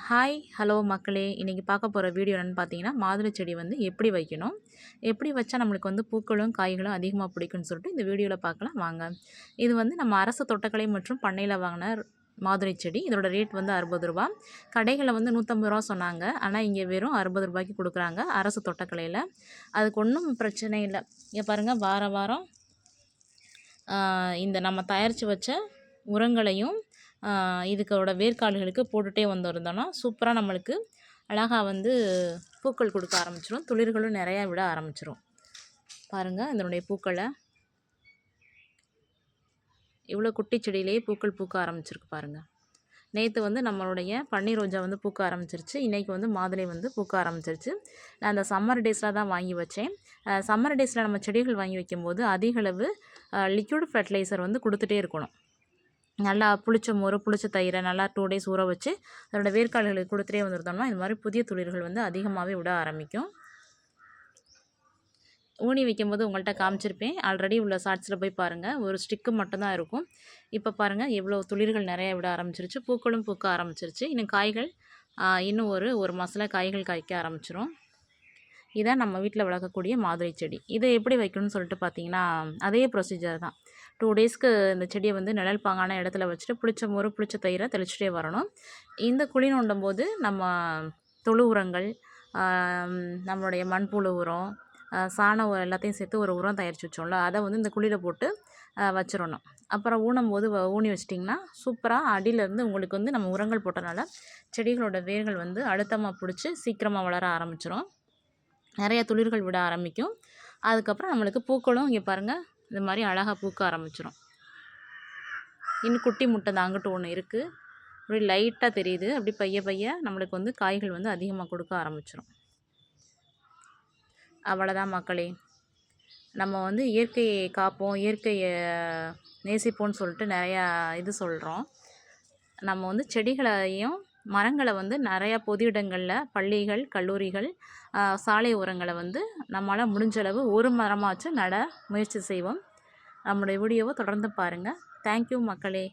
Hi hello மக்களே, இன்றைக்கி பார்க்க போகிற வீடியோ என்னென்னு பார்த்தீங்கன்னா, மாதுளை செடி வந்து எப்படி வைக்கணும், எப்படி வச்சா நம்மளுக்கு வந்து பூக்களும் காய்களும் அதிகமாக பிடிக்கும்னு சொல்லிட்டு இந்த வீடியோவில் பார்க்கலாம் வாங்க. இது வந்து நம்ம அரசு தோட்டக்கலை மற்றும் பண்ணையில் வாங்கின மாதுளை செடி. இதோட ரேட் வந்து 60 ரூபா. கடைகளில் வந்து 150 ரூபா சொன்னாங்க. ஆனால் இங்கே வெறும் 60 ரூபாய்க்கு கொடுக்குறாங்க அரசு தோட்டக்கலையில். அதுக்கு ஒன்றும் பிரச்சனை இல்லை. இங்கே பாருங்கள், வார வாரம் இந்த நம்ம தயாரித்து வச்ச உரங்களையும் இதுக்கோட வேர்க்கால்களுக்கு போட்டுகிட்டே வந்திருந்தோன்னா சூப்பராக நம்மளுக்கு அழகாக வந்து பூக்கள் கொடுக்க ஆரம்பிச்சிடும். துளிர்களும் நிறையா விட ஆரம்பிச்சிடும். பாருங்கள், இதனுடைய பூக்களை இவ்வளோ குட்டி செடியிலேயே பூக்கள் பூக்க ஆரம்பிச்சிருக்கு பாருங்கள். நேற்று வந்து நம்மளுடைய பன்னீர் ரோஜா வந்து பூக்க ஆரம்பிச்சிருச்சு. இன்றைக்கி வந்து மாதுளை வந்து பூக்க ஆரம்பிச்சிருச்சு. நான் அந்த சம்மர் டேஸில் தான் வாங்கி வச்சேன். சம்மர் டேஸில் நம்ம செடிகள் வாங்கி வைக்கும்போது அதிகளவு லிக்விட் ஃபெர்டிலைசர் வந்து கொடுத்துட்டே இருக்கணும். நல்லா புளிச்ச மோர், புளிச்ச தயிரை நல்லா 2 டேஸ் ஊற வச்சு அதோடய வேர்க்கால்களுக்கு கொடுத்துட்டே வந்துருந்தோம்னா இந்த மாதிரி புதிய துளிர்கள் வந்து அதிகமாகவே விட ஆரம்பிக்கும். ஊனி வைக்கும்போது உங்கள்கிட்ட காமிச்சிருப்பேன். ஆல்ரெடி உள்ள ஷார்ட்ஸில் போய் பாருங்கள். ஒரு ஸ்டிக்கு மட்டும்தான் இருக்கும். இப்போ பாருங்கள், எவ்வளோ துளிர்கள் நிறையா விட ஆரம்பிச்சிருச்சு. பூக்களும் பூக்க ஆரம்பிச்சிருச்சு. இன்னும் காய்கள் இன்னும் ஒரு மாதத்தில் காய்கள் காய்க்க ஆரம்பிச்சிரும். இதான் நம்ம வீட்டில் வளர்க்கக்கூடிய மாதுளை செடி. இதை எப்படி வைக்கணும்னு சொல்லிட்டு பார்த்தீங்கன்னா, அதே ப்ரொசீஜர் தான். 2 டேஸ்க்கு இந்த செடியை வந்து நிழல் பாங்கான இடத்துல வச்சுட்டு புளிச்ச மோர், புளிச்ச தயிரை தெளிச்சுட்டே வரணும். இந்த குழி நோண்டும் போது நம்ம தொழு உரங்கள், நம்மளுடைய மண்புழு உரம், சாண உரம் எல்லாத்தையும் சேர்த்து ஒரு உரம் தயாரித்து வச்சோம்ல, அதை வந்து இந்த குழியில் போட்டு வச்சிடணும். அப்புறம் ஊனும்போது ஊனி வச்சிட்டிங்கன்னா சூப்பராக அடியிலேருந்து உங்களுக்கு வந்து நம்ம உரங்கள் போட்டனால செடிகளோட வேர்கள் வந்து அழுத்தமாக பிடிச்சி சீக்கிரமாக வளர ஆரம்பிச்சிடும். நிறைய துளிர்கள் விட ஆரம்பிக்கும். அதுக்கப்புறம் நம்மளுக்கு பூக்களும் இங்கே பாருங்கள், இந்த மாதிரி அழகாக பூக்க ஆரம்பிச்சிடும். இன்னும் குட்டி முட்டை தான் அங்கிட்டு ஒன்று இருக்குது. அப்படி லைட்டாக தெரியுது. அப்படி பைய நம்மளுக்கு வந்து காய்கள் வந்து அதிகமாக கொடுக்க ஆரம்பிச்சிடும். அவ்வளோதான் மக்களே. நம்ம வந்து இயற்கையை காப்போம், இயற்கையை நேசிப்போம்னு சொல்லிட்டு நிறையா இது சொல்கிறோம். நம்ம வந்து செடிகளையும் மரங்களை வந்து நிறையா பொது இடங்களில், பள்ளிகள், கல்லூரிகள், சாலை ஓரங்களை வந்து நம்மளால் முடிஞ்சளவு ஒரு மரமாச்சும் நட முயற்சி செய்வோம். நம்முடைய வீடியோவை தொடர்ந்து பாருங்கள். தேங்க்யூ மக்களே.